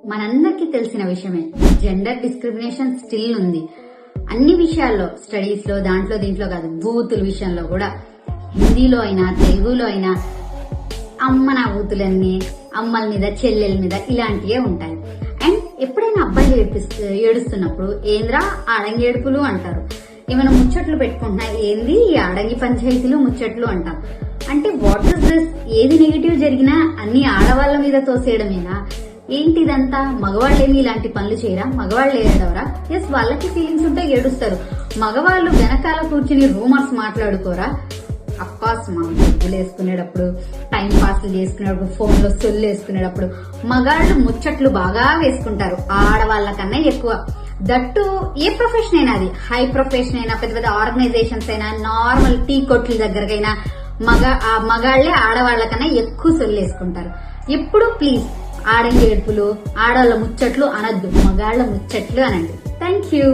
మనందరికీ తెలిసిన విషయమే, జెండర్ డిస్క్రిమినేషన్ స్టిల్ ఉంది. అన్ని విషయాల్లో, స్టడీస్ లో, దాంట్లో దీంట్లో కాదు, బూతుల విషయంలో కూడా. హిందీలో అయినా తెలుగులో అయినా అమ్మ నా బూతులన్నీ, అమ్మల మీద చెల్లెల మీద ఇలాంటివే ఉంటాయి. అండ్ ఎప్పుడైనా అబ్బాయిలు ఏడుస్తున్నప్పుడు ఏంద్రా ఆడంగి ఏడుపులు అంటారు. ఏమైనా ముచ్చట్లు పెట్టుకుంటున్నా ఏంది ఈ ఆడంగి పంచాయతీలు ముచ్చట్లు అంటాం. అంటే వాట్ ఇస్ దిస్? ఏది నెగిటివ్ జరిగినా అన్ని ఆడవాళ్ల మీద తోసేయడమేనా? ఏంటిదంతా? మగవాళ్ళేమి ఇలాంటి పనులు చేయరా? మగవాళ్ళు ఏడవరా? ఎస్, వాళ్ళకి ఫీలింగ్స్ ఉంటే ఏడుస్తారు. మగవాళ్ళు వెనకాల కూర్చుని రూమర్స్ మాట్లాడుకోరా? అఫ్కోర్స్ మనం డబ్బులు వేసుకునేటప్పుడు, టైం పాస్లు చేసుకునేటప్పుడు, ఫోన్ లో సొల్లు వేసుకునేటప్పుడు మగాళ్ళు ముచ్చట్లు బాగా వేసుకుంటారు ఆడవాళ్ళ కన్నా ఎక్కువ. దట్టు ఏ ప్రొఫెషన్ అయినా, అది హై ప్రొఫెషన్ అయినా, పెద్ద పెద్ద ఆర్గనైజేషన్స్ అయినా, నార్మల్ టీ కొట్ల దగ్గరకైనా మగాళ్లే ఆడవాళ్ల కన్నా ఎక్కువ సొల్లు వేసుకుంటారు. ఎప్పుడు ప్లీజ్ ఆడంగి ఏడుపులు, ఆడవాళ్ళ ముచ్చట్లు అనద్దు, మగాళ్ల ముచ్చట్లు అనండి. Thank you.